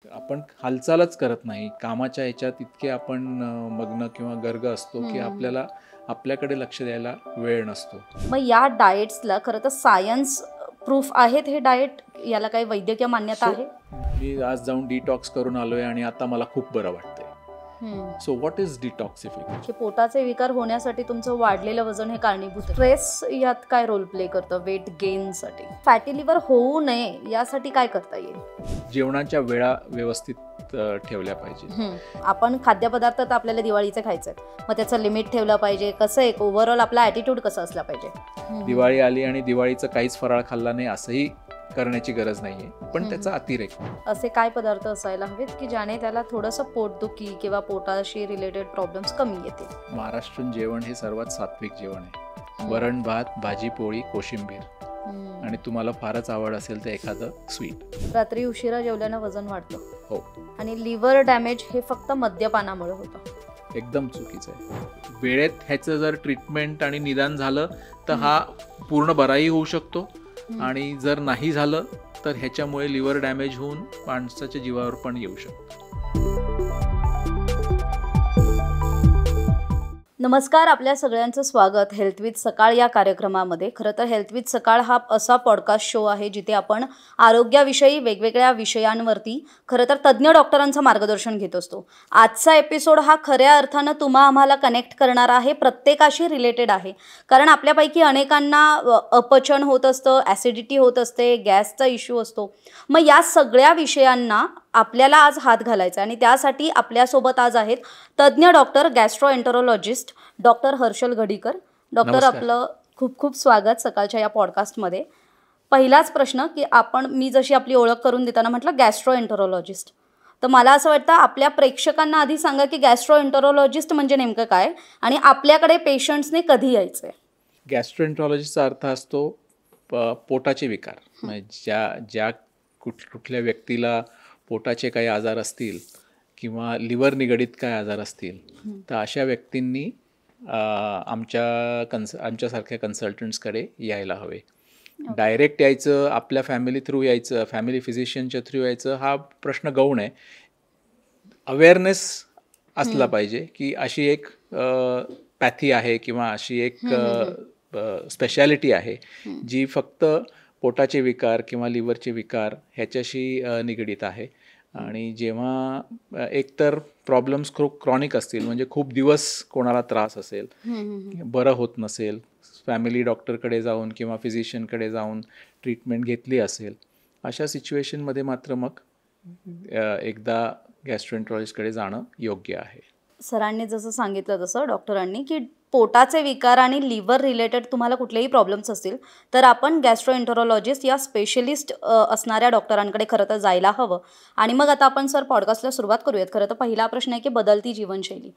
आपण हालचालच करत नाही. कामाच्या ह्याच्यात इतके आपण मग्न किंवा गर्ग असतो की आपल्याला आपल्याकडे लक्ष द्यायला वेळ नसतो. मग या डाएट्सला खरं तर सायन्स प्रूफ आहेत हे डाएट, याला काही वैद्यकीय मान्यता आहे? मी आज जाऊन डिटॉक्स करून आलोय आणि आता मला खूप बरं वाटतंय. So what is detoxification? पोटाचे विकार होण्यासाठी तुमचं वाढलेलं वजन हे कारणीभूत आहे. स्ट्रेस यात काय रोल प्ले करतं वेट गेन साठी? फॅटी लिव्हर होऊ नये यासाठी काय करता येईल? जेवणाच्या वेळा व्यवस्थित ठेवल्या पाहिजे. आपण खाद्यपदार्थ तर आपल्याला दिवाळीचे खायचे आहेत, मग त्याचं लिमिट ठेवलं पाहिजे. कसं एक ओव्हरऑल आपला ॲटिट्यूड कसं असला पाहिजे? दिवाळी आली आणि दिवाळीचं काहीच फराळ खाल्ला नाही असंही करण्याची गरज नाहीये, पण त्याचा अतिरेक. असे काय पदार्थ असायला हवेत की ज्याने त्याला थोडंसं पोटदुखी किंवा पोटाशी रिलेटेड प्रॉब्लेम्स कमी येतील? महाराष्ट्रीयन जेवण हे सर्वात सात्विक जेवण आहे. वरण भात, भाजी पोळी, कोशिंबीर, आणि तुम्हाला फारच आवड असेल तर एखादं स्वीट. रात्री उशिरा जेवल्यानं वजन वाढतं. हो. आणि लिव्हर डॅमेज हे फक्त मद्यपानामुळे होतं. एकदम चुकीचं आहे. वेळेत ह्याचं जर ट्रीटमेंट आणि निदान झालं तर हा पूर्ण बराही होऊ शकतो, आणि जर नाही झालं तर ह्याच्यामुळे लिव्हर डॅमेज होऊन माणसाच्या जीवावर पण येऊ शकतं. नमस्कार, आपल्या सगळ्यांचं स्वागत हेल्थ विथ सकाळ या कार्यक्रमामध्ये. खरं तर हेल्थ विथ सकाळ हा असा पॉडकास्ट शो आहे जिथे आपण आरोग्याविषयी वेगवेगळ्या विषयांवरती खरं तर तज्ज्ञ डॉक्टरांचं मार्गदर्शन घेत असतो. आजचा एपिसोड हा खऱ्या अर्थानं आम्हाला कनेक्ट करणार आहे, प्रत्येकाशी रिलेटेड आहे. कारण आपल्यापैकी अनेकांना अपचन होत असतं, ॲसिडिटी होत असते, गॅसचा इश्यू असतो. मग या सगळ्या विषयांना आपल्याला आज हात घालायचा, आणि त्यासाठी आपल्यासोबत आज आहेत तज्ज्ञ डॉक्टर गॅस्ट्रोएंटरोलॉजिस्ट डॉक्टर हर्षल घडीकर. डॉक्टर, आपलं खूप खूप स्वागत सकाळच्या या पॉडकास्टमध्ये. पहिलाच प्रश्न की मी जशी आपली ओळख करून देताना म्हटलं गॅस्ट्रोएंटरोलॉजिस्ट, तर मला असं वाटतं आपल्या प्रेक्षकांना आधी सांगा की गॅस्ट्रोएंटरोलॉजिस्ट म्हणजे नेमकं काय, आणि आपल्याकडे पेशंट्सने कधी यायचं? गॅस्ट्रोएंटरोलॉजिस्टचा अर्थ असतो पोटाचे विकार. म्हणजे ज्या कुठल्या व्यक्तीला पोटाचे काही आजार असतील किंवा लिव्हर निगडीत काय आजार असतील, तर अशा व्यक्तींनी आमच्यासारख्या कन्सल्टंट्सकडे यायला हवे. डायरेक्ट यायचं, आपल्या फॅमिली थ्रू यायचं, फॅमिली फिजिशियनच्या थ्रू यायचं, हा प्रश्न गौण आहे. अवेअरनेस असला पाहिजे की अशी एक पॅथी आहे किंवा अशी एक स्पेशालिटी आहे जी फक्त पोटाचे विकार किंवा लिव्हरचे विकार ह्याच्याशी निगडीत आहे. आणि जेव्हा एकतर प्रॉब्लेम्स खूप क्रॉनिक असतील, म्हणजे खूप दिवस कोणाला त्रास असेल, बरं होत नसेल, फॅमिली डॉक्टरकडे जाऊन किंवा फिजिशियनकडे जाऊन ट्रीटमेंट घेतली असेल, अशा सिच्युएशनमध्ये मात्र मग एकदा गॅस्ट्रोएंटरोलॉजिस्टकडे जाणं योग्य आहे. सरांनी जसं सांगितलं तसं डॉक्टरांनी की पोटाचे विकार आणि लिव्हर रिलेटेड तुम्हाला कुठलेही प्रॉब्लेम्स असतील तर आपण गॅस्ट्रोएंटरोलॉजिस्ट या स्पेशलिस्ट असणाऱ्या डॉक्टरांकडे खरं तर जायला हवं. आणि मग आता आपण सर पॉडकास्टला सुरुवात करूयात. खरं तर पहिला प्रश्न आहे की बदलती जीवनशैली.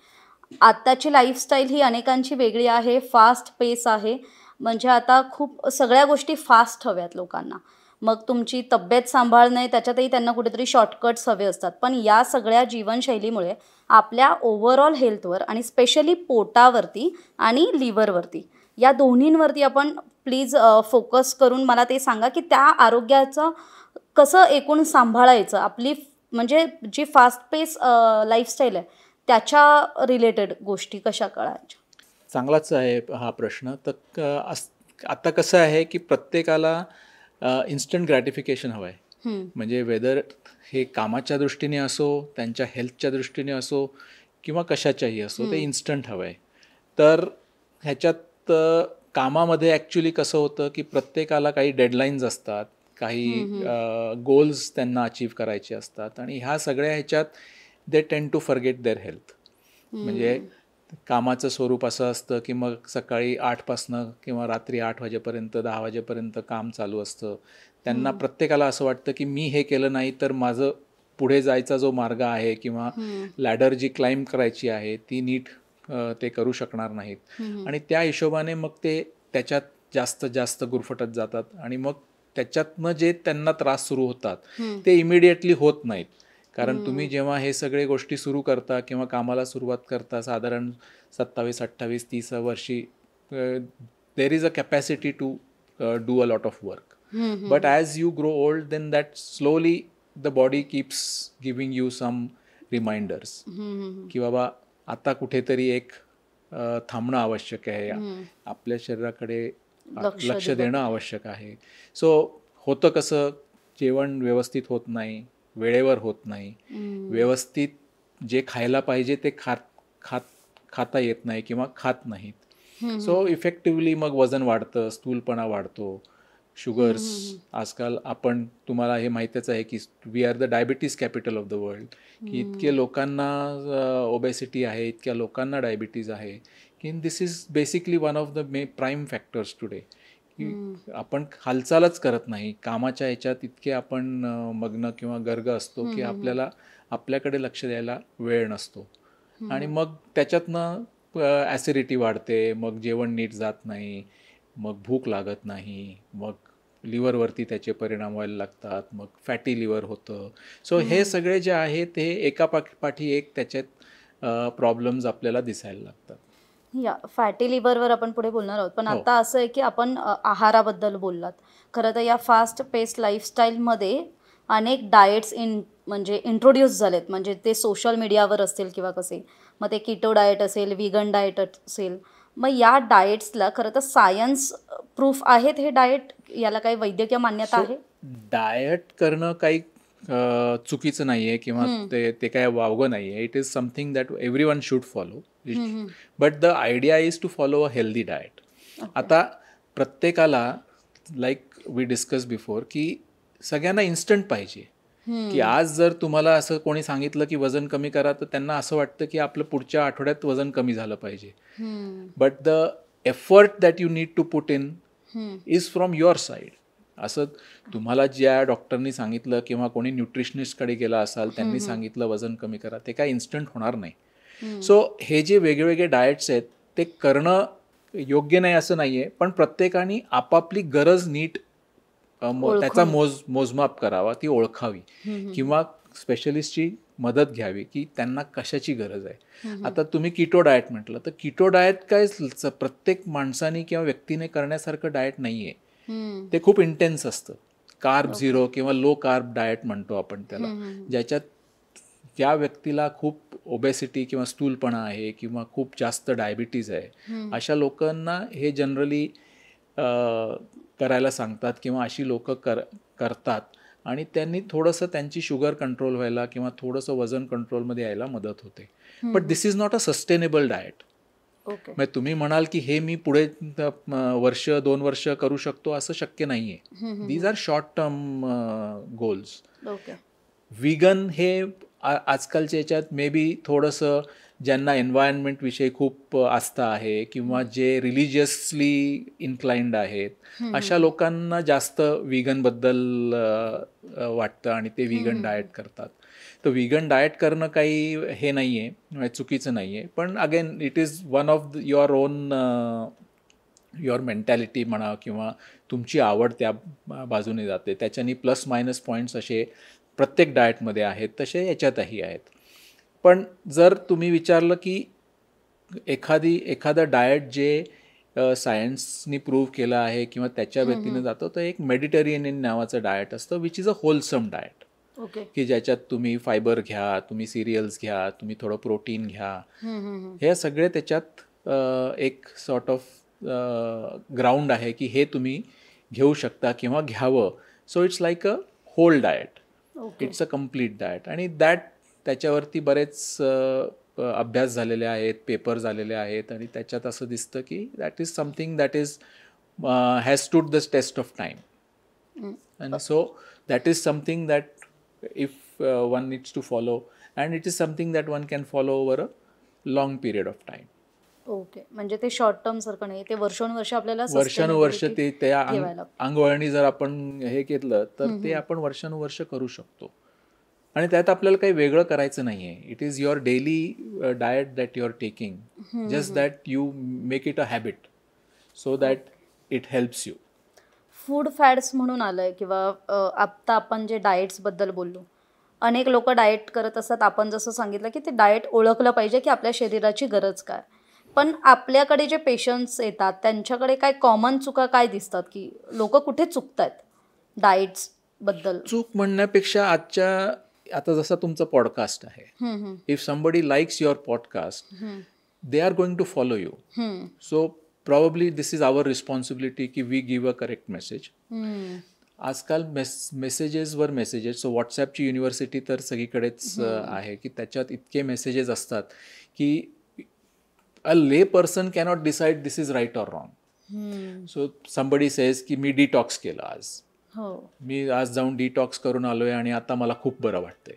आत्ताची लाईफस्टाईल ही अनेकांची वेगळी आहे, फास्ट पेस आहे. म्हणजे आता खूप सगळ्या गोष्टी फास्ट हव्यात लोकांना. मग तुमची तब्येत सांभाळणे त्याच्यातही त्यांना कुठेतरी शॉर्टकट्स हवे असतात. पण या सगळ्या जीवनशैलीमुळे आपल्या ओव्हरऑल हेल्थवर आणि स्पेशली पोटावरती आणि लिव्हरवरती या दोन्हींवरती आपण प्लीज फोकस करून मला ते सांगा की त्या आरोग्याचं कसं एकूण सांभाळायचं. आपली म्हणजे जी फास्ट पेस लाईफस्टाईल आहे त्याच्या रिलेटेड गोष्टी कशा कळायच्या? चांगलाच आहे हा प्रश्न. तर आता कसं आहे की प्रत्येकाला इन्स्टंट ग्रॅटिफिकेशन हवं आहे. म्हणजे वेदर हे कामाच्या दृष्टीने असो, त्यांच्या हेल्थच्या दृष्टीने असो किंवा कशाच्याही असो, ते इन्स्टंट हवं आहे. तर ह्याच्यात कामामध्ये ॲक्च्युली कसं होतं की प्रत्येकाला काही डेडलाईन्स असतात, काही गोल्स त्यांना अचीव करायचे असतात, आणि ह्या सगळ्या ह्याच्यात they tend to forget there health. म्हणजे कामाचं स्वरूप असं असतं की मग सकाळी 8पासनं किंवा रात्री 8 वाजेपर्यंत 10 वाजेपर्यंत काम चालू असतं. त्यांना प्रत्येकाला असं वाटतं की मी हे केलं नाही तर माझं पुढे जायचा जो मार्ग आहे किंवा लॅडर जी क्लाइंब करायची आहे ती नीट ते करू शकणार नाहीत. आणि त्या हिशोबाने मग ते त्याच्यात जास्त जास्त गुरफटत जातात, आणि मग त्याच्यातनं जे त्यांना त्रास सुरू होतात ते इमिडिएटली होत नाहीत. कारण तुम्ही जेव्हा हे सगळे गोष्टी सुरू करता किंवा कामाला सुरुवात करता साधारण 27, 28, 30 वर्षी, there is a capacity to do a lot of work. But as you grow old then that slowly the body keeps giving you some reminders की बाबा आता कुठेतरी एक थांबणं आवश्यक आहे, आपल्या शरीराकडे लक्ष देणं आवश्यक आहे. सो होतं कसं, जेवण व्यवस्थित होत नाही, वेळेवर होत नाही, व्यवस्थित जे खायला पाहिजे ते खाता येत नाही किंवा खात नाहीत. सो इफेक्टिव्हली मग वजन वाढतं, स्थूलपणा वाढतो, शुगर्स. आजकाल तुम्हाला हे माहीतच आहे की we are the diabetes capital of the world, की इतके लोकांना ओबेसिटी आहे, इतक्या लोकांना डायबिटीज आहे की this is basically one of the prime factors today. की आपण हालचालच करत नाही, कामाच्या ह्याच्यात इतके आपण मग्न किंवा गर्ग असतो की आपल्याकडे लक्ष द्यायला वेळ नसतो. आणि मग त्याच्यातनं ॲसिडिटी वाढते, मग जेवण नीट जात नाही, मग भूक लागत नाही, मग लिव्हरवरती त्याचे परिणाम व्हायला लागतात, मग फॅटी लिव्हर होतं. सो हे सगळे जे आहे ते एका पाठी एक त्याच्यात प्रॉब्लेम्स आपल्याला दिसायला लागतात. या फॅटी लिव्हरवर आपण पुढे बोलणार आहोत, पण आता असं आहे की आपण आहाराबद्दल बोललात. खरं तर या फास्ट पेस लाईफस्टाईलमध्ये अनेक डाएट्स म्हणजे इंट्रोड्यूस झालेत, म्हणजे ते सोशल मीडियावर असतील किंवा कसे, मग ते कीटो डाएट असेल, व्हिगन डाएट असेल. मग या डाएट्सला खरं तर सायन्स प्रूफ आहेत हे डाएट, याला काही वैद्यकीय मान्यता आहे? डाएट करणं काही चुकीचं नाही आहे किंवा ते काय वावगं नाही आहे. It is something that every one should follow, but the idea is to follow a healthy diet. आता प्रत्येकाला, लाईक वी डिस्कस बिफोर, की सगळ्यांना इन्स्टंट पाहिजे. की आज जर तुम्हाला असं कोणी सांगितलं की वजन कमी करा, तर त्यांना असं वाटतं की आपलं पुढच्या आठवड्यात वजन कमी झालं पाहिजे. But the effort that you need to put in is from your side. असं तुम्हाला ज्या डॉक्टरनी सांगितलं किंवा कोणी न्यूट्रिशनिस्टकडे गेला असाल, त्यांनी सांगितलं वजन कमी करा, ते काय इन्स्टंट होणार नाही. सो हे जे वेगवेगळे डाएट्स आहेत ते करणं योग्य नाही असं नाही आहे, पण प्रत्येकाने आपापली गरज नीट त्याचा मोजमाप करावा, ती ओळखावी किंवा स्पेशलिस्टची मदत घ्यावी की त्यांना कशाची गरज आहे. आता तुम्ही कीटो डाएट म्हटलं, तर कीटो डाएट काय प्रत्येक माणसाने किंवा व्यक्तीने करण्यासारखं डाएट नाही आहे. ते खूप इंटेन्स असतं. कार्ब झिरो किंवा लो कार्ब डाएट म्हणतो आपण त्याला, ज्याच्यात ज्या व्यक्तीला खूप ओबेसिटी किंवा स्थूलपणा आहे किंवा खूप जास्त डायबिटीज आहे, अशा लोकांना हे जनरली करायला सांगतात किंवा अशी लोक करतात आणि त्यांनी थोडंसं त्यांची शुगर कंट्रोल व्हायला किंवा थोडंसं वजन कंट्रोलमध्ये यायला मदत होते. But this is not a sustainable diet. मग तुम्ही म्हणाल की हे मी पुढे वर्ष 2 वर्ष करू शकतो, असं शक्य नाही आहे. These are short term goals. Vegan हे आजकालच्या याच्यात मे बी थोडंसं ज्यांना एन्व्हायरमेंटविषयी खूप आस्था आहे किंवा जे रिलिजियसली इन्क्लाइंड आहेत, अशा लोकांना जास्त व्हिगनबद्दल वाटतं आणि ते व्हिगन डाएट करतात. तर व्हिगन डाएट करणं काही हे नाही आहे, चुकीचं नाही आहे. पण again it is one of your on your mentality म्हणा किंवा तुमची आवड त्या बाजूने जाते. त्याच्यानी प्लस मायनस पॉईंट्स असे प्रत्येक डाएटमध्ये आहेत, तसे याच्यातही आहेत. पण जर तुम्ही विचारलं की एखादं डाएट जे सायन्सनी प्रूव्ह केलं आहे किंवा त्याच्या व्यक्तीने जातो, तर एक मेडिटेरियन नावाचं डाएट असतं, which is a wholesome diet. की ज्याच्यात तुम्ही फायबर घ्या, तुम्ही सिरियल्स घ्या, तुम्ही थोडं प्रोटीन घ्या, हे सगळे त्याच्यात एक सॉर्ट ऑफ ग्राउंड आहे की हे तुम्ही घेऊ शकता किंवा घ्यावं. So it's like a whole diet, it's a complete diet. आणि त्याच्यावरती बरेच अभ्यास झालेले आहेत, पेपर झालेले आहेत आणि त्याच्यात असं दिसतं की that is something that is has stood the test of time. आणि so that is something that if one needs to follow, and it is something that one can follow over a long period of time. Okay, म्हणजे ते short term सारखं नाही, ते वर्षानुवर्ष आपल्याला वर्षानुवर्ष ते त्या अंगवळणी जर आपण हे घेतलं तर ते आपण वर्षानुवर्ष करू शकतो. आणि त्यात आपल्याला काही वेगळं करायचं नाही आहे. It is your daily diet that you are taking, just that you make it a habit so that it helps you. Food fads म्हणून आलंय किंवा आत्ता आपण जे डाएट्सबद्दल बोललो, अनेक लोक डाएट करत असतात. आपण जसं सांगितलं की ते डाएट ओळखलं पाहिजे की आपल्या शरीराची गरज काय. पण आपल्याकडे जे पेशंट्स येतात त्यांच्याकडे काय कॉमन चुका काय दिसतात, की लोक कुठे चुकतात डाएट्स बद्दल. चूक म्हणण्यापेक्षा आता जसा तुमचा पॉडकास्ट आहे, if somebody likes your podcast, they are going to follow you. So probably this is our responsibility की we give a correct message. आजकाल मेसेजेसवर मेसेजेस, सो व्हॉट्सॲपची युनिव्हर्सिटी तर सगळीकडेच आहे की त्याच्यात इतके मेसेजेस असतात की a lay person cannot decide this is right or wrong. So somebody says की मी डिटॉक्स केलं आज, मी आज जाऊन डिटॉक्स करून आलोय आणि आता मला खूप बरं वाटतंय.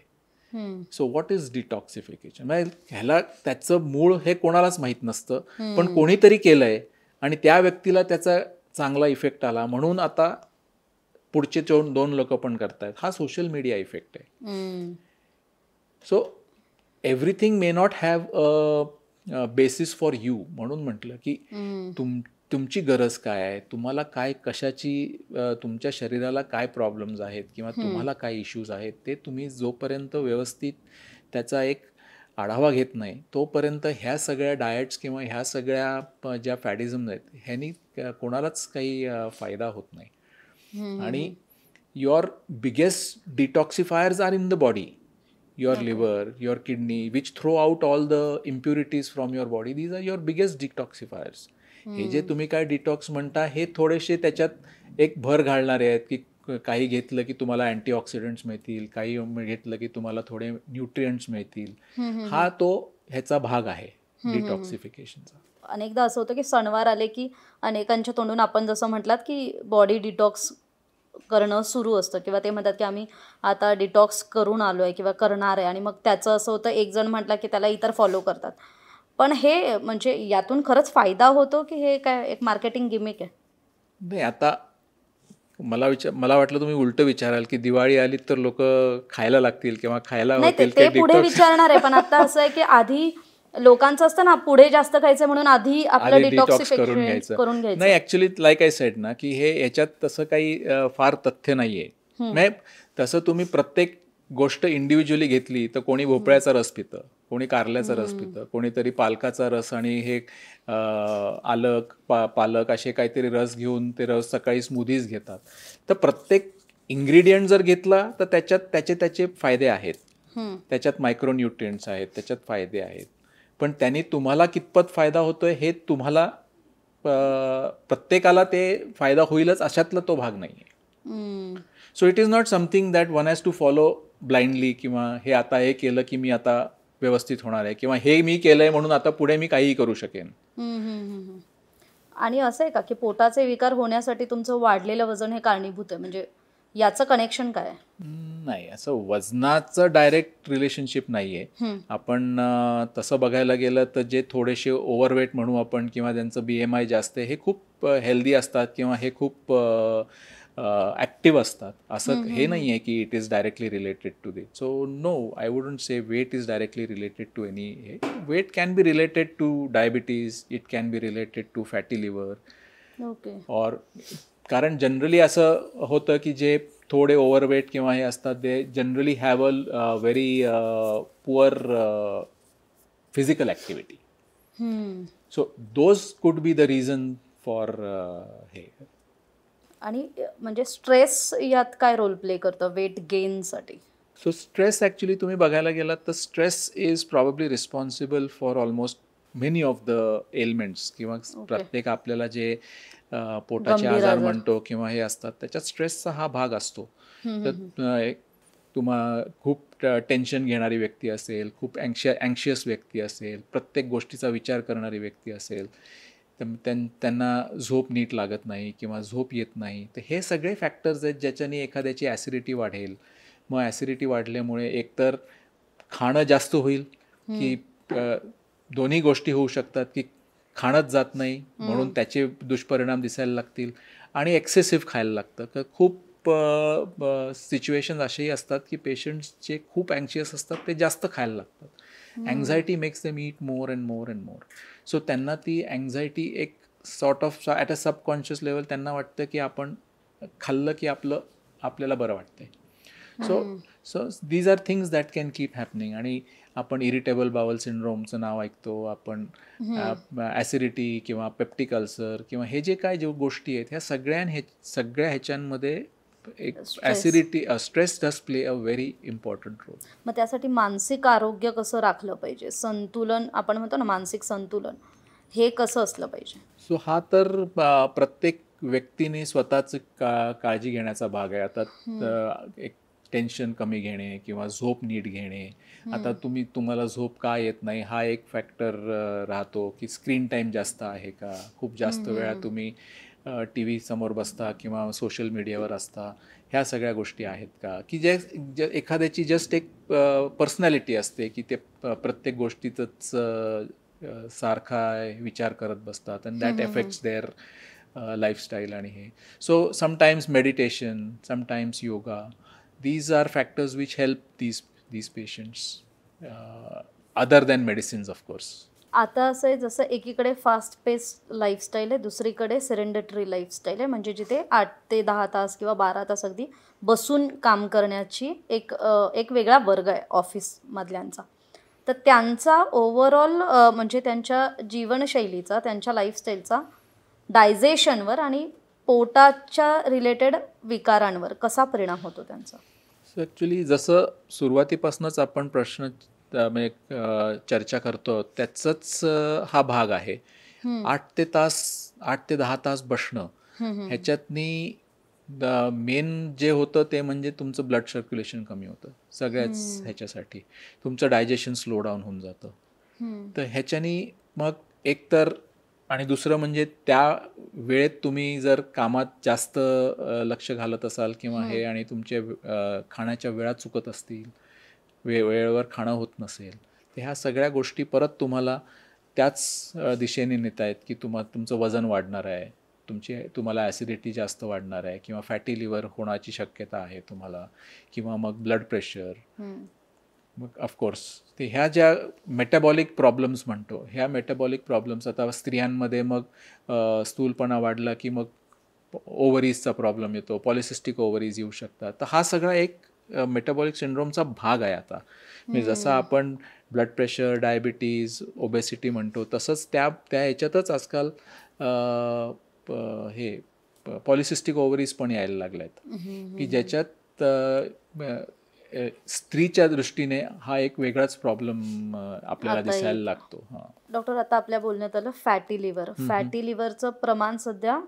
So what is detoxification? ह्याला त्याचं मूळ हे कोणालाच माहीत नसतं, पण कोणीतरी केलंय आणि त्या व्यक्तीला त्याचा चांगला इफेक्ट आला म्हणून आता पुढचे 2 लोक पण करतायत. हा सोशल मीडिया इफेक्ट आहे. So everything may not have a basis for you. म्हणून म्हटलं की तुमची गरज काय आहे, तुम्हाला काय कशाची, तुमच्या शरीराला काय प्रॉब्लेम्स आहेत किंवा तुम्हाला काय इश्यूज आहेत, ते तुम्ही जोपर्यंत व्यवस्थित त्याचा एक आढावा घेत नाही तोपर्यंत ह्या सगळ्या डाएट्स किंवा ह्या सगळ्या ज्या फॅडिझम्स आहेत ह्यांनी कोणालाच काही फायदा होत नाही. आणि your biggest detoxifiers are in the body. your liver, your kidney, which throw out all the impurities from your body. These are your biggest detoxifiers. हे जे तुम्ही काय डिटॉक्स म्हणता हे थोडेसे त्याच्यात एक भर घालणारे आहेत की काही घेतलं की तुम्हाला अँटीऑक्सिडंट्स मिळतील, काही घेतलं की तुम्हाला थोडे न्यूट्रिएंट्स मिळतील. हा तो ह्याचा भाग आहे डिटॉक्सिफिकेशनचा. अनेकदा असं होतं की सणवार आले की अनेकांच्या तोंडून आपण जसं म्हटलात की बॉडी डिटॉक्स करणं सुरू असतं किंवा ते म्हणतात की आम्ही आता डिटॉक्स करून आलो आहे किंवा करणार आहे. आणि मग त्याचं असं होतं, एक जण म्हटलं की त्याला इतर फॉलो करतात. पण हे म्हणजे यातून खरंच फायदा होतो की हे काय एक मार्केटिंग गिमिक आहे? नाही, आता मला वाटलं तुम्ही उलटं विचाराल की दिवाळी आली तर लोक खायला लागतील किंवा खायला होतील. ते पुढे विचारणार आहे, पण आता असं आहे की आधी लोकांचं असतं ना पुढे जास्त खायचं म्हणून आधी आपलं डिटॉक्स करून करून घ्यायचं. नाही, ऍक्च्युली लाईक आय सेड ना की हे याच्यात तसं काही फार तथ्य नाहीये. म्हणजे तसं तुम्ही प्रत्येक गोष्ट इंडिव्हिज्युअली घेतली तर कोणी भोपळ्याचा रस पितं, कोणी कारल्याचा रस पितं, कोणीतरी पालकाचा रस आणि हे पालक असे काहीतरी रस घेऊन ते रस सकाळी स्मूदीज घेतात. तर प्रत्येक इन्ग्रेडियंट जर घेतला तर त्याच्यात त्याचे फायदे आहेत, त्याच्यात मायक्रोन्यूट्रिएंट्स आहेत, त्याच्यात फायदे आहेत. पण त्यांनी तुम्हाला कितपत फायदा होतोय हे तुम्हाला प्रत्येकाला ते फायदा होईलच अशातला तो भाग नाही आहे. So it is not something that one has to follow blindly किंवा हे आता हे केलं की मी आता व्यवस्थित होणार आहे किंवा हे मी केलंय म्हणून आता पुढे मी काहीही करू शकेन. आणि असं आहे का की पोटाचे विकार होण्यासाठी तुमचं वाढलेलं वजन हे कारणीभूत आहे? म्हणजे याचं कनेक्शन काय आहे? नाही, असं वजनाचं डायरेक्ट रिलेशनशिप नाही आहे. आपण तसं बघायला गेलं तर जे थोडेसे ओव्हरवेट म्हणू आपण किंवा ज्यांचं BMI जास्त आहे हे खूप हेल्दी असतात किंवा हे खूप ॲक्टिव्ह असतात. असं हे नाही आहे की it is directly related to this. So no, I wouldn't say weight is directly related to any. Weight can be related to diabetes, it can be related to fatty liver. Okay. और कारण generally असं होतं की जे थोडे overweight किंवा हे असतात ते generally have a very poor physical activity. So those could be the reason for हे. आणि म्हणजे स्ट्रेस यात काय रोल प्ले करतं वेट गेनसाठी? सो स्ट्रेस ॲक्च्युली तुम्ही बघायला गेलात तर stress is probably responsible for almost many of the elements किंवा प्रत्येक आपल्याला जे पोटाचे आजार म्हणतो किंवा हे असतात त्याच्यात स्ट्रेसचा हा भाग असतो. तर खूप टेन्शन घेणारी व्यक्ती असेल, खूप अँक्शियस व्यक्ती असेल, प्रत्येक गोष्टीचा विचार करणारी व्यक्ती असेल, त्यांना झोप नीट लागत नाही किंवा झोप येत नाही, तर हे सगळे फॅक्टर्स आहेत ज्याच्याने एखाद्याची ॲसिडिटी वाढेल. मग ॲसिडिटी वाढल्यामुळे एकतर खाणं जास्त होईल की दोन्ही गोष्टी होऊ शकतात की खाणंच जात नाही म्हणून त्याचे दुष्परिणाम दिसायला लागतील आणि एक्सेसिव्ह खायला लागतं. तर खूप सिच्युएशन्स असेही असतात की पेशंट्स जे खूप अँक्शियस असतात ते जास्त खायला लागतात. Anxiety makes them eat more and more and more. So त्यांना ती अँझायटी एक sort of at a subconscious level त्यांना वाटतं की आपण खाल्लं की आपल्याला बरं वाटतंय. So these are things that can keep happening. आणि आपण इरिटेबल बावल सिंड्रोमचं नाव ऐकतो आपण, ॲसिडिटी किंवा पेप्टिक अल्सर किंवा हे जे काय जे गोष्टी आहेत ह्या सगळ्या ह्याच्यामध्ये एक acidity stress does play a very important role. मग त्यासाठी मानसिक आरोग्य कसं राखलं पाहिजे, संतुलन आपण म्हणतो ना, मानसिक संतुलन हे कसं असलं पाहिजे? सो हा तर प्रत्येक व्यक्तीने स्वतःच काळजी घेण्याचा भाग आहे. आता एक टेन्शन कमी घेणे किंवा झोप नीट घेणे. आता तुम्हाला झोप का येत नाही हा एक फॅक्टर राहतो, की स्क्रीन टाईम जास्त आहे का, खूप जास्त वेळा तुम्ही टी व्ही समोर बसता किंवा सोशल मीडियावर असता, ह्या सगळ्या गोष्टी आहेत का, की जे एखाद्याची जस्ट एक पर्सनॅलिटी असते की ते प्रत्येक गोष्टीतच सारखा विचार करत बसतात and that effects their lifestyle. आणि हे so sometimes meditation, sometimes yoga, these are factors which help these patients other than medicines of course. आता असं आहे, जसं एकीकडे फास्ट पेस लाईफस्टाईल आहे, दुसरीकडे सेरेंडेटरी लाईफस्टाईल आहे, म्हणजे जिथे 8 ते 10 तास किंवा 12 तास अगदी बसून काम करण्याची एक वेगळा वर्ग आहे ऑफिसमधल्यांचा. तर त्यांचा ओव्हरऑल म्हणजे त्यांच्या जीवनशैलीचा, त्यांच्या लाईफस्टाईलचा डायजेशनवर आणि पोटाच्या रिलेटेड विकारांवर कसा परिणाम होतो त्यांचा? सो ॲक्च्युली जसं सुरुवातीपासूनच आपण प्रश्न म्हणजे चर्चा करतो त्याचाच हा भाग आहे. 8 ते 10 तास बसणं, ह्याच्यातनी मेन जे होतं ते म्हणजे तुमचं ब्लड सर्क्युलेशन कमी होतं सगळ्याच ह्याच्यासाठी. तुमचं डायजेशन स्लो डाऊन होऊन जातं. तर ह्याच्यानी मग एकतर, आणि दुसरं म्हणजे त्या वेळेत तुम्ही जर कामात जास्त लक्ष घालत असाल किंवा हे, आणि तुमचे खाण्याच्या वेळा चुकत असतील, वेळेवर खाणं होत नसेल, तर ह्या सगळ्या गोष्टी परत तुम्हाला त्याच दिशेने नेत आहेत की तुमचं वजन वाढणार आहे, तुम्हाला ॲसिडिटी जास्त वाढणार आहे किंवा फॅटी लिव्हर होण्याची शक्यता आहे तुम्हाला, किंवा मग ब्लड प्रेशर. मग ऑफकोर्स ते ह्या ज्या मेटाबॉलिक प्रॉब्लेम्स म्हणतो, ह्या मेटाबॉलिक प्रॉब्लेम्स आता स्त्रियांमध्ये मग स्थूलपणा वाढला की मग ओव्हरीजचा प्रॉब्लेम येतो, पॉलिसिस्टिक ओव्हरीज येऊ शकतात. तर हा सगळा एक मेटाबॉलिक सिंड्रोमचा भाग आहे आता. म्हणजे जसं आपण ब्लड प्रेशर, डायबिटीज, ओबेसिटी म्हणतो, तसंच त्या ह्याच्यातच आजकाल हे पॉलिसिस्टिक ओव्हरीज पण यायला लागल्या आहेत, की ज्याच्यात स्त्रीच्या दृष्टीने हा एक वेगळाच प्रॉब्लेम आपल्याला दिसायला लागतो. डॉक्टर, आता आपल्या बोलण्यात आलं फॅटी लिव्हर. फॅटी लिव्हरचं प्रमाण सध्या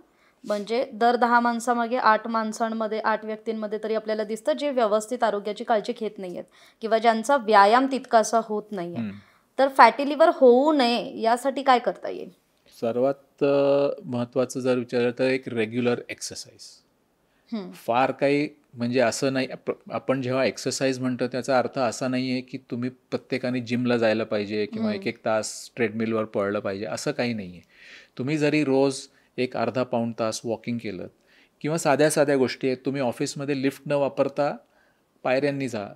म्हणजे दर 10 माणसामागे 8 माणसांमध्ये, 8 व्यक्तींमध्ये तरी आपल्याला दिसतं, जे व्यवस्थित आरोग्याची काळजी घेत नाही आहेत किंवा ज्यांचा व्यायाम तितकासा होत नाही आहे. तर फॅटी लिव्हर होऊ नये यासाठी काय करता येईल? सर्वात महत्त्वाचं जर विचारलं तर एक रेग्युलर एक्सरसाइज. फार काही म्हणजे असं नाही, आपण जेव्हा एक्सरसाइज म्हणतो त्याचा अर्थ असा नाही आहे की तुम्ही प्रत्येकाने जिमला जायला पाहिजे किंवा 1-1 तास ट्रेडमिलवर पळलं पाहिजे, असं काही नाही आहे. तुम्ही जरी रोज एक अर्धा पाऊण तास वॉकिंग केलं किंवा साध्या साध्या गोष्टी आहेत, तुम्ही ऑफिसमध्ये लिफ्ट न वापरता पायऱ्यांनी जा.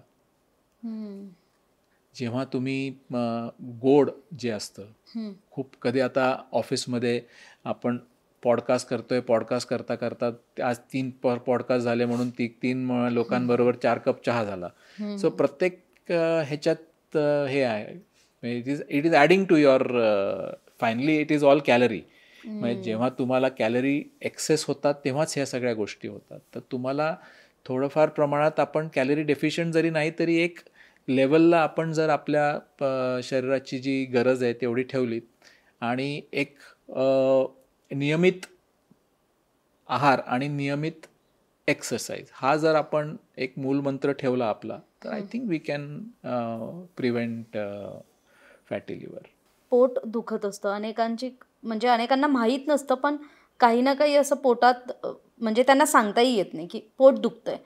जेव्हा तुम्ही गोड जे असतं, खूप कधी आता ऑफिसमध्ये आपण पॉडकास्ट करतोय, पॉडकास्ट करता करता आज 3 पॉडकास्ट झाले म्हणून 3 लोकांबरोबर 4 कप चहा झाला. सो प्रत्येक ह्याच्यात हे आहे, it is adding to your, finally it is all calorie. म्हणजे जेव्हा तुम्हाला कॅलरी एक्सेस होतात तेव्हाच ह्या सगळ्या गोष्टी होतात. तर तुम्हाला थोडंफार प्रमाणात आपण कॅलरी डेफिशियंट जरी नाही तरी एक लेवलला आपण जर आपल्या शरीराची जी गरज आहे तेवढी ठेवलीत आणि एक नियमित आहार आणि नियमित एक्सरसाइज हा जर आपण एक मूलमंत्र ठेवला आपला, तर I think we can prevent fatty liver. पोट दुखत असतं अनेकांची, म्हणजे अनेकांना माहीत नसतं, पण काही ना काही असं पोटात म्हणजे त्यांना सांगताही येत नाही की पोट दुखतंय.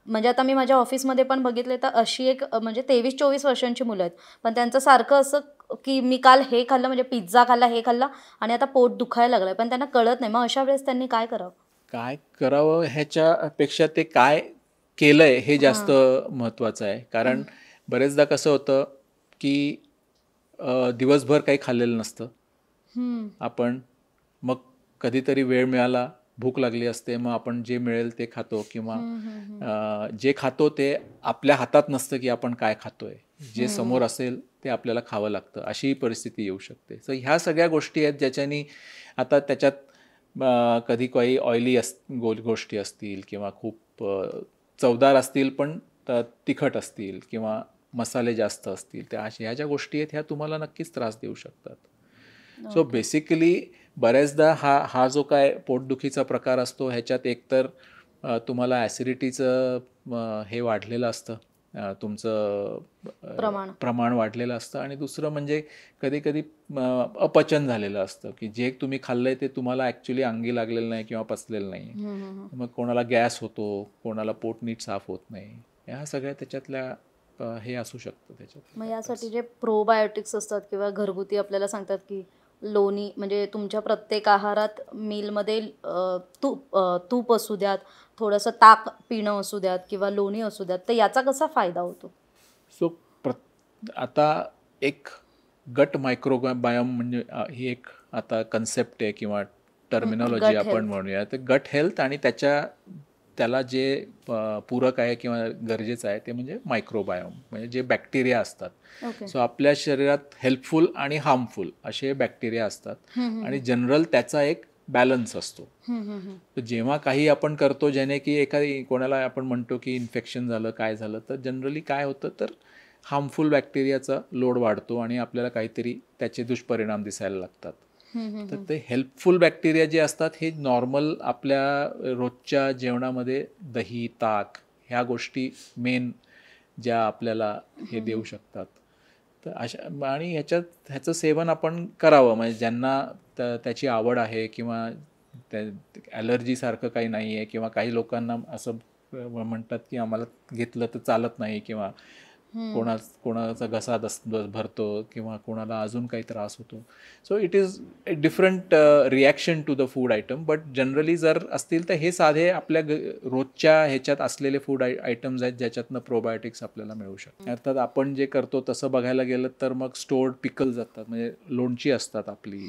म्हणजे आता मी माझ्या ऑफिसमध्ये पण बघितले तर अशी एक म्हणजे 23-24 वर्षांची मुलं आहेत, पण त्यांचं सारखं असं की मी काल हे खाल्लं, म्हणजे पिझ्झा खाल्ला, हे खाल्ला आणि आता पोट दुखायला लागलंय, पण त्यांना कळत नाही. मग अशा वेळेस त्यांनी काय करावं? ह्याच्यापेक्षा ते काय केलंय हे जास्त महत्त्वाचं आहे. कारण बरेचदा कसं होतं की दिवसभर काही खाल्लेलं नसतं आपण, मग कधीतरी वेळ मिळाला, भूक लागली असते, मग आपण जे मिळेल ते खातो किंवा जे खातो ते आपल्या हातात नसतं की आपण काय खातोय, जे समोर असेल ते आपल्याला खावं लागतं, अशी परिस्थिती येऊ शकते. तर ह्या सगळ्या गोष्टी आहेत ज्याच्यानी आता त्याच्यात कधी काही ऑइली गोष्टी असतील किंवा खूप चवदार असतील पण तिखट असतील किंवा मसाले जास्त असतील, त्या ह्या ज्या गोष्टी आहेत ह्या तुम्हाला नक्कीच त्रास देऊ शकतात. सो बेसिकली बऱ्याचदा हा जो काय पोटदुखीचा प्रकार असतो ह्याच्यात एकतर तुम्हाला ॲसिडिटीचं हे वाढलेलं असतं, तुमचं प्रमाण वाढलेलं असतं, आणि दुसरं म्हणजे कधी कधी अपचन झालेलं असतं की जे तुम्ही खाल्लंय ते तुम्हाला ॲक्च्युली अंगी लागलेलं नाही किंवा पचलेलं नाही. मग कोणाला गॅस होतो, कोणाला पोट नीट साफ होत नाही, ह्या सगळ्या त्याच्यातल्या हे असू शकतं त्याच्यात. मग यासाठी जे प्रोबायोटिक्स असतात किंवा घरगुती आपल्याला सांगतात की लोणी, म्हणजे तुमच्या प्रत्येक आहारात मीलमध्ये तूप असू द्यात, थोडंसं ताक पिणं असू द्यात किंवा लोणी असू द्यात, तर याचा कसा फायदा होतो? सो आता एक गट मायक्रोबायोम म्हणजे ही एक आता कन्सेप्ट आहे किंवा टर्मिनॉलॉजी आपण म्हणूया. तर गट हेल्थ आणि त्याला जे पूरक आहे किंवा गरजेचं आहे ते म्हणजे मायक्रोबायोम, म्हणजे जे बॅक्टेरिया असतात. सो आपल्या शरीरात हेल्पफुल आणि हार्मफुल असे बॅक्टेरिया असतात आणि जनरल त्याचा एक बॅलन्स असतो. तर जेव्हा काही आपण करतो ज्याने की कोणाला आपण म्हणतो की इन्फेक्शन झालं, काय झालं, तर जनरली काय होतं तर हार्मफुल बॅक्टेरियाचा लोड वाढतो आणि आपल्याला काहीतरी त्याचे दुष्परिणाम दिसायला लागतात. तर ते हेल्पफुल बॅक्टेरिया जे असतात हे नॉर्मल आपल्या रोजच्या जेवणामध्ये दही, ताक ह्या गोष्टी मेन ज्या आपल्याला हे देऊ शकतात. तर अशा आणि ह्याचं सेवन आपण करावं, म्हणजे ज्यांना त्याची आवड आहे किंवा ॲलर्जीसारखं काही नाही आहे किंवा काही लोकांना असं म्हणतात की आम्हाला घेतलं तर चालत नाही किंवा कोणाचा घसा भरतो किंवा कोणाला अजून काही त्रास होतो. So it is a different reaction to the food item. But generally जर असतील तर हे साधे आपल्या रोजच्या ह्याच्यात असलेले फूड आयटम्स आहेत ज्याच्यातनं प्रोबायोटिक्स आपल्याला मिळू शकतात. अर्थात आपण जे करतो तसं बघायला गेलं तर मग स्टोर्ड पिकल जातात, म्हणजे लोणची असतात आपली,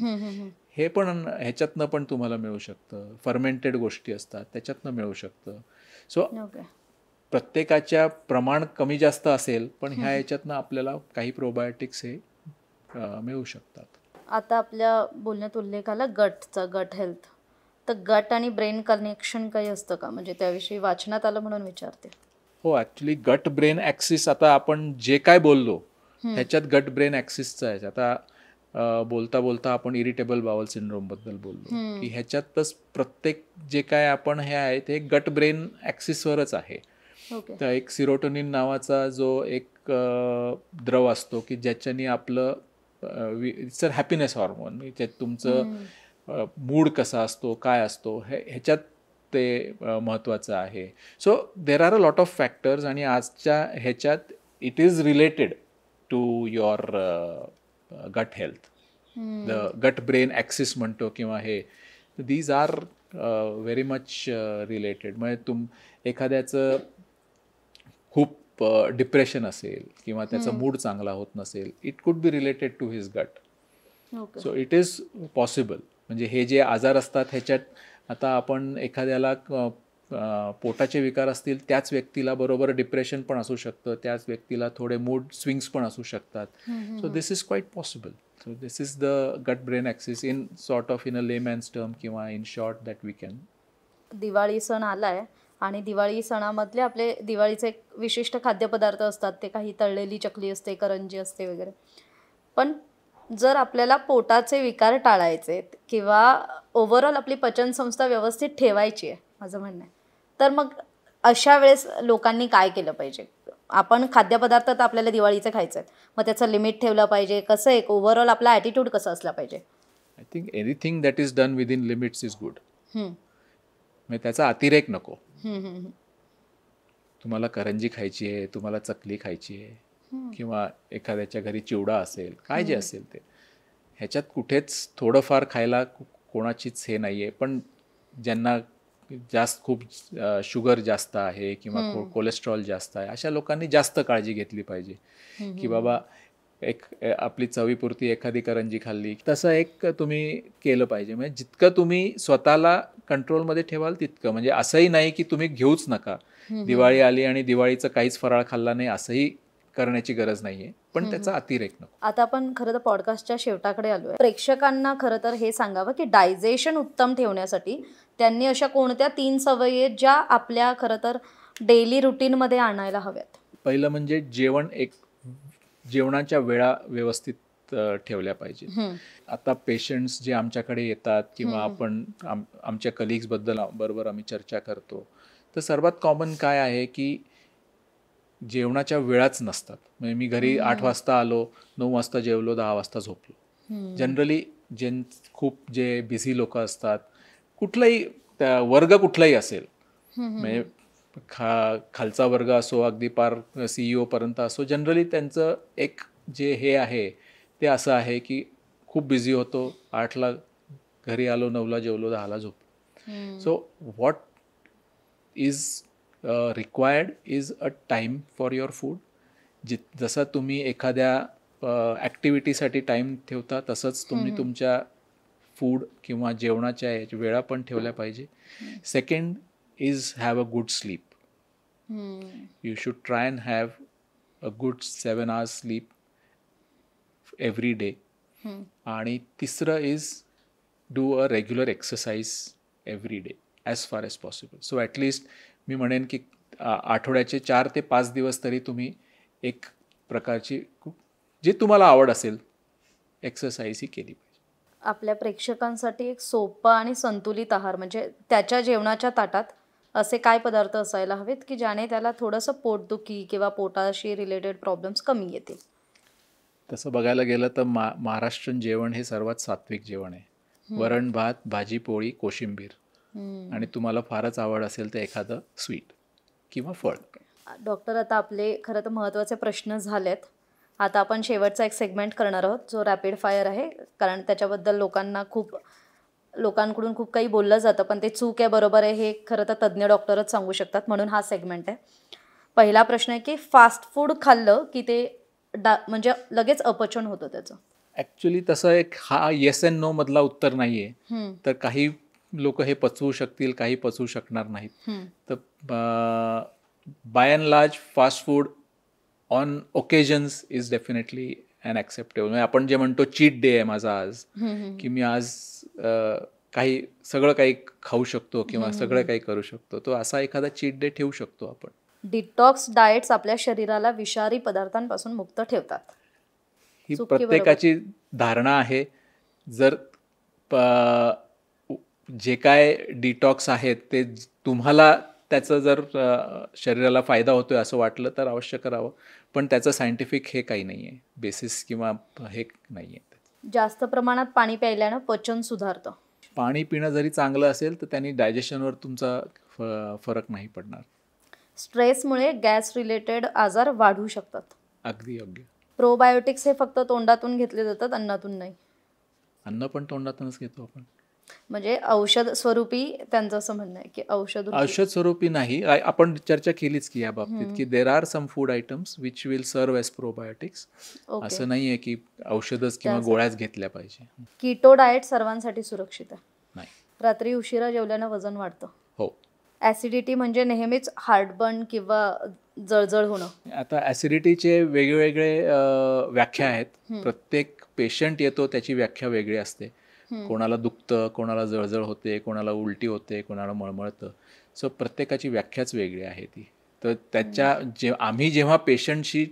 हे पण ह्याच्यातनं पण तुम्हाला मिळू शकतं. फर्मेंटेड गोष्टी असतात त्याच्यातनं मिळू शकतं. सो प्रत्येकाच्या प्रमाण कमी जास्त असेल पण ह्या याच्यातनं आपल्याला काही प्रोबायोटिक्स हे मिळू शकतात. आता आपल्या बोलण्यात उल्लेख आला गटचा, गट हेल्थ. तर गट आणि ब्रेन कनेक्शन काही असतं का, म्हणजे त्याविषयी वाचनात आलं म्हणून विचारते. हो, ॲक्च्युली गट ब्रेन ॲक्सिस, आता आपण जे काय बोललो ह्याच्यात गट ब्रेन ॲक्सिसचं आहे. आता बोलता बोलता आपण इरिटेबल बाउल सिंड्रोमबद्दल बोललो की ह्याच्यातच प्रत्येक जे काय आपण हे आहे ते गट ब्रेन ॲक्सिसवरच आहे. तर एक सिरोटोनिन नावाचा जो एक द्रव असतो की ज्याच्याने आपलं इट्स अ हॅपीनेस हॉर्मोन, तुमचं मूड कसा असतो, काय असतो, ह्याच्यात ते महत्त्वाचं आहे. So there are a lot of factors आणि आजच्या ह्याच्यात it is related to your gut health. The gut brain axis म्हणतो किंवा हे, these are very much related. म्हणजे एखाद्याचं खूप डिप्रेशन असेल किंवा त्याचा मूड चांगला होत नसेल, it could be related to his gut. So it is possible. म्हणजे हे जे आजार असतात ह्याच्यात आता आपण एखाद्याला पोटाचे विकार असतील त्याच व्यक्तीला बरोबर डिप्रेशन पण असू शकतं, त्याच व्यक्तीला थोडे मूड स्विंग्स पण असू शकतात. So this is quite possible. So this is the gut brain axis in sort of in a layman's term किंवा in short that we can. Diwali सण आलाय आणि दिवाळी सणामधले आपले दिवाळीचे एक विशिष्ट खाद्यपदार्थ असतात, ते काही तळलेली चकली असते, करंजी असते वगैरे. पण जर आपल्याला पोटाचे विकार टाळायचे किंवा ओव्हरऑल आपली पचनसंस्था व्यवस्थित ठेवायची आहे, माझं म्हणणं आहे, तर मग अशा वेळेस लोकांनी काय केलं पाहिजे? आपण खाद्यपदार्थ तर आपल्याला दिवाळीचे खायचे आहेत, मग त्याचं लिमिट ठेवलं पाहिजे, कसं एक ओव्हरऑल आपला ॲटिट्यूड कसा असला पाहिजे? I think anything that is done within limits is good. म्हणजे त्याचा अतिरेक नको. तुम्हाला करंजी खायची आहे, तुम्हाला चकली खायची आहे किंवा एखाद्याच्या घरी चिवडा असेल, काय जे असेल ते, ह्याच्यात कुठेच थोडंफार खायला कोणाचीच हे नाही आहे. पण ज्यांना खूप शुगर जास्त आहे किंवा कोलेस्ट्रॉल जास्त आहे अशा लोकांनी जास्त काळजी घेतली पाहिजे की बाबा आपली चवीपुरती एखादी करंजी खाल्ली, तसं एक तुम्ही केलं पाहिजे. म्हणजे जितकं तुम्ही स्वतःला कंट्रोलमध्ये ठेवाल तितकं. म्हणजे असंही नाही की तुम्ही घेऊच नका, दिवाळी आली आणि दिवाळीचं काहीच फराळ खाल्ला नाही असंही करण्याची गरज नाहीये, पण त्याचा अतिरेक नको. आता आपण खरं तर पॉडकास्टच्या शेवटाकडे आलोय. प्रेक्षकांना खरं तर हे सांगावं की डायजेशन उत्तम ठेवण्यासाठी त्यांनी अशा कोणत्या 3 सवयी आहेत ज्या आपल्या खरं तर डेली रुटीनमध्ये आणायला हव्यात? पहिलं म्हणजे जेवणाच्या वेळा व्यवस्थित ठेवल्या पाहिजेत. आता पेशंट्स जे आमच्याकडे येतात किंवा आपण आमच्या कलिग्स बरोबर आम्ही चर्चा करतो, तर सर्वात कॉमन काय आहे की जेवणाच्या वेळाच नसतात. म्हणजे मी घरी 8 वाजता आलो, 9 वाजता जेवलो, 10 वाजता झोपलो. जनरली खूप जे बिझी लोक असतात, कुठलाही वर्ग कुठलाही असेल, म्हणजे खालचा वर्ग असो, अगदी पार CEO पर्यंत असो, जनरली त्यांचं एक जे हे आहे ते असं आहे की खूप बिझी होतो, 8ला घरी आलो, 9ला जेवलो, 10ला झोपलो. So what is required is a time for your food. जसं तुम्ही एखाद्या ॲक्टिव्हिटीसाठी टाईम ठेवता, तसंच तुम्ही तुमच्या फूड किंवा जेवणाच्या वेळा पण ठेवल्या पाहिजे. Second is have a good sleep. You should try and have a good 7 hours sleep every day. आणि तिसरं is do a regular exercise every day as far as possible. So at least मी म्हणेन की आठवड्याचे 4 ते 5 दिवस तरी तुम्ही एक प्रकारची जे तुम्हाला आवड असेल एक्सरसाइज ही केली पाहिजे. आपल्या प्रेक्षकांसाठी एक सोपा आणि संतुलित आहार म्हणजे त्याच्या जेवणाच्या ताटात असे काय पदार्थ असायला हवेत की ज्याने त्याला थोडंसं पोटदुखी किंवा पोटाशी रिलेटेड प्रॉब्लेम्स कमी येतील? तसं बघायला गेलं तर महाराष्ट्रीयन जेवण हे सर्वात सात्विक जेवण आहे. वरण भात, भाजी पोळी, कोशिंबीर, आणि तुम्हाला फारच आवड असेल तर एखादं स्वीट किंवा फळ. डॉक्टर, आता आपले खरं तर महत्त्वाचे प्रश्न झालेत. आता आपण शेवटचा एक सेगमेंट करणार आहोत जो रॅपिड फायर आहे, कारण त्याच्याबद्दल लोकांकडून खूप काही बोललं जातं, पण ते चूक आहे बरोबर आहे हे खरं तर तज्ज्ञ डॉक्टरच सांगू शकतात, म्हणून हा सेगमेंट आहे. पहिला प्रश्न आहे की फास्ट फूड खाल्लं की ते म्हणजे लगेच अपचन होतं त्याचं? ॲक्च्युली तसं एक हा येस अँड नो मधला उत्तर नाही आहे. तर काही लोक हे पचवू शकतील, काही पचवू शकणार नाहीत. तर by and large fast food on occasions is definitely unacceptable. म्हणजे आपण जे म्हणतो चीट डे आहे माझा आज, की मी आज सगळं काही खाऊ शकतो किंवा सगळं काही करू शकतो, तो असा एखादा चीट डे ठेवू शकतो आपण. डिटॉक्स डाएट्स आपल्या शरीराला विषारी पदार्थांपासून मुक्त ठेवतात. ही प्रत्येकाची धारणा आहे. जर जे काय डिटॉक्स आहेत ते तुम्हाला त्याचं जर शरीराला फायदा होतोय असं वाटलं तर अवश्य करावं, पण त्याचं सायंटिफिक हे काही नाही आहे, बेसिस किंवा हे नाही आहे. जास्त प्रमाणात पाणी प्यायल्यानं पचन सुधारतं. पाणी पिणं जरी चांगलं असेल तर त्यांनी डायजेशनवर तुमचा फरक नाही पडणार. स्ट्रेसमुळे गॅस रिलेटेड आजार वाढू शकतात. अगदी योग्य. प्रोबायोटिक्स हे फक्त तोंडातून घेतले जातात, अन्नातून नाही? अन्न पण तोंडातूनच घेतो आपण. म्हणजे औषध स्वरूपी त्यांचं असं म्हणणं आहे की औषध स्वरूपी नाही. आपण चर्चा केलीच की या बाबतीत की there are some food items which will serve as probiotics. असं नाहीये की औषधच किंवा गोळ्याच घेतल्या पाहिजे. कीटो डाएट सर्वांसाठी सुरक्षित आहे? नाही. रात्री उशिरा जेवल्यानं वजन वाढतं? हो. ऍसिडिटी म्हणजे नेहमीच हार्टबर्न किंवा जळजळ होणं? आता ऍसिडिटीचे वेगवेगळे व्याख्या आहेत. प्रत्येक पेशंट येतो त्याची व्याख्या वेगळी असते. कोणाला दुखतं, कोणाला जळजळ होते, कोणाला उलटी होते, कोणाला मळमळतं. सो प्रत्येकाची व्याख्याच वेगळी आहे ती. तर आम्ही जेव्हा पेशंटशी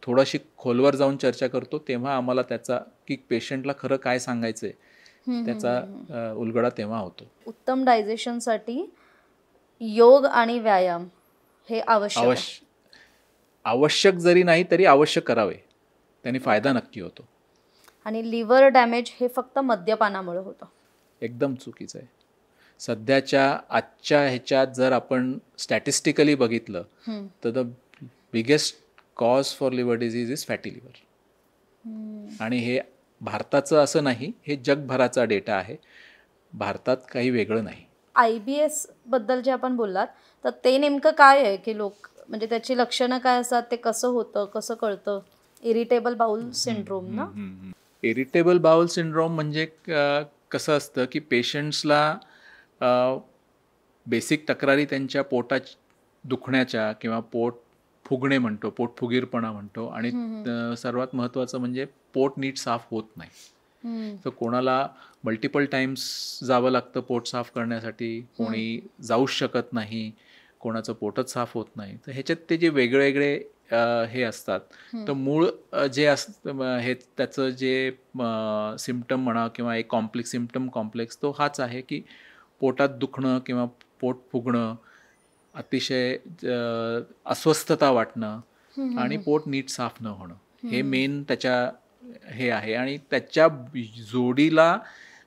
थोडीशी खोलवर जाऊन चर्चा करतो तेव्हा आम्हाला त्याचा की पेशंटला खरं काय सांगायचंय त्याचा उलगडा तेव्हा होतो. उत्तम डायजेशनसाठी योग आणि व्यायाम हे आवश्यक जरी नाही तरी आवश्यक करावे, त्याने फायदा नक्की होतो. आणि लिव्हर डॅमेज हे फक्त मद्यपानामुळे होतं? एकदम चुकीचं आहे. सध्याच्या आजच्या ह्याच्यात जर आपण स्टॅटिस्टिकली बघितलं तर the biggest cause for liver disease is fatty liver. आणि हे भारताचं असं नाही, हे जगभराचा डेटा आहे. भारतात काही वेगळं नाही. IBS बद्दल जे आपण बोललात तर ते नेमकं काय आहे की म्हणजे त्याची लक्षणं काय असतात, ते कसं होतं, कसं कळतं? इरिटेबल बाउल सिंड्रोम ना? इरिटेबल बाउल सिंड्रोम म्हणजे कसं असतं की पेशंट्सला बेसिक तक्रारी त्यांच्या पोटात दुखण्याच्या किंवा पोट फुगणे म्हणतो, पोटफुगीरपणा म्हणतो आणि सर्वात महत्त्वाचं म्हणजे पोट नीट साफ होत नाही. तर कोणाला मल्टिपल टाइम्स जावं लागतं पोट साफ करण्यासाठी, कोणी जाऊच शकत नाही, कोणाचं पोटच साफ होत नाही. तर ह्याच्यात ते जे वेगळे हे असतात, तर मूळ जे हे त्याचं जे सिम्पटम म्हणा किंवा एक सिम्पटम कॉम्प्लेक्स तो हाच आहे की पोटात दुखणं किंवा पोट फुगणं, अतिशय अस्वस्थता वाटणं आणि पोट नीट साफ न होणं, हे मेन त्याच्या हे आहे. आणि त्याच्या जोडीला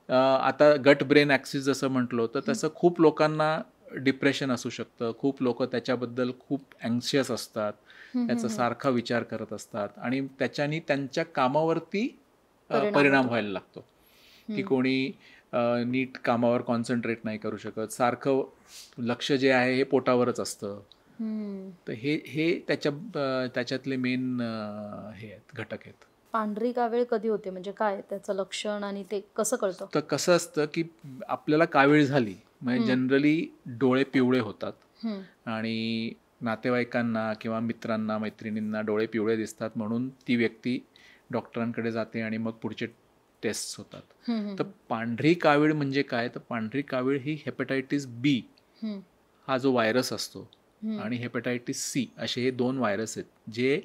आता गट ब्रेन ॲक्सिस जसं म्हटलो तर तसं खूप लोकांना डिप्रेशन असू शकतं, खूप लोक त्याच्याबद्दल खूप अँक्शियस असतात, त्याचा सारखा विचार करत असतात आणि त्याच्यानी त्यांच्या कामावरती परिणाम व्हायला लागतो की कोणी नीट कामावर कॉन्सन्ट्रेट नाही करू शकत, सारखं लक्ष जे आहे हे पोटावरच असतं. तर हे त्याच्यातले मेन हे आहेत, घटक आहेत. पांढरी कावीळ कधी होते, म्हणजे काय त्याचं लक्षण आणि ते कसं कळतं? तर कसं असतं की आपल्याला कावीळ झाली म्हणजे जनरली डोळे पिवळे होतात आणि नातेवाईकांना किंवा मित्रांना मैत्रिणींना डोळे पिवळे दिसतात म्हणून ती व्यक्ती डॉक्टरांकडे जाते आणि मग पुढचे टेस्ट होतात. तर पांढरी कावीळ म्हणजे काय, तर पांढरी कावीळ ही हेपॅटायटिस बी हा जो व्हायरस असतो आणि हेपॅटायटिस सी असे हे 2 व्हायरस आहेत जे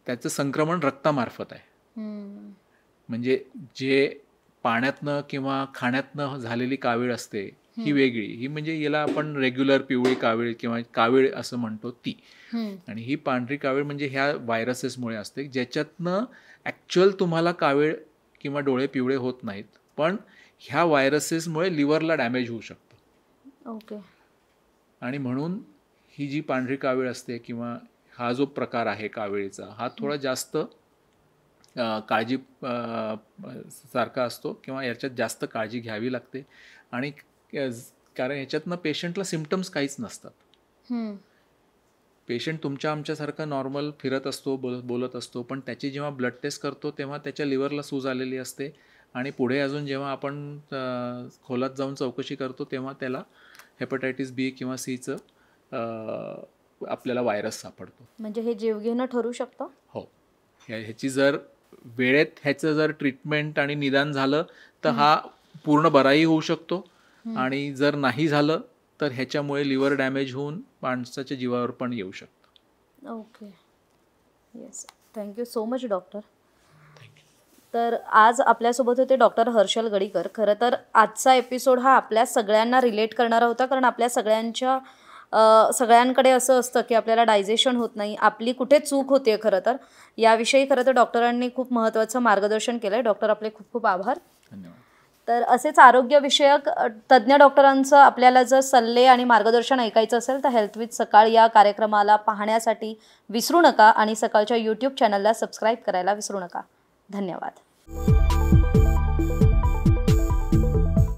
त्याचं संक्रमण रक्तामार्फत आहे. म्हणजे जे पाण्यातनं किंवा खाण्यातनं झालेली कावीळ असते ही वेगळी, ही म्हणजे याला आपण रेग्युलर पिवळी कावीळ किंवा कावीळ असं म्हणतो ती. आणि ही पांढरी कावीळ म्हणजे ह्या व्हायरसेसमुळे असते ज्याच्यातनं ॲक्च्युअल तुम्हाला कावीळ किंवा डोळे पिवळे होत नाहीत, पण ह्या व्हायरसेसमुळे लिव्हरला डॅमेज होऊ शकतं. ओके. आणि म्हणून ही जी पांढरी कावीळ असते किंवा हा जो प्रकार आहे कावीळीचा हा थोडा जास्त काळजी सारखा असतो किंवा याच्यात जास्त काळजी घ्यावी लागते. आणि कारण ह्याच्यातनं पेशंटला सिम्पटम्स काहीच नसतात. पेशंट आमच्यासारखा नॉर्मल फिरत असतो, बोलत असतो, पण त्याची जेव्हा ब्लड टेस्ट करतो तेव्हा त्याच्या लिव्हरला सूज आलेली असते आणि पुढे अजून जेव्हा आपण खोलात जाऊन चौकशी करतो तेव्हा त्याला हेपॅटायटिस बी किंवा सीचं आपल्याला व्हायरस सापडतो. म्हणजे हे जीवघेणं ठरू शकतं? हो. ह्याची जर वेळेत ह्याचं जर ट्रीटमेंट आणि निदान झालं तर हा पूर्ण बराही होऊ शकतो आणि जर नाही झालं तर ह्याच्यामुळे लिव्हर डॅमेज होऊन माणसाच्या जीवावर पण येऊ शकतं. Okay. Yes, thank you so much doctor. तर आज आपल्यासोबत होते डॉक्टर हर्षल गडीकर. खरं तर आजचा एपिसोड हा आपल्या सगळ्यांना रिलेट करणारा होता, कारण आपल्या सगळ्यांकडे असं असतं की आपल्याला डायजेशन होत नाही, आपली कुठे चूक होते खरं तर. याविषयी खरं तर डॉक्टरांनी खूप महत्त्वाचं मार्गदर्शन केलं आहे. डॉक्टर आपले खूप खूप आभार. धन्यवाद. तर असेच आरोग्यविषयक तज्ज्ञ डॉक्टरांचं आपल्याला जर सल्ले आणि मार्गदर्शन ऐकायचं असेल तर हेल्थ विथ सकाळ या कार्यक्रमाला पाहण्यासाठी विसरू नका आणि सकाळच्या यूट्यूब चॅनलला सबस्क्राईब करायला विसरू नका. धन्यवाद.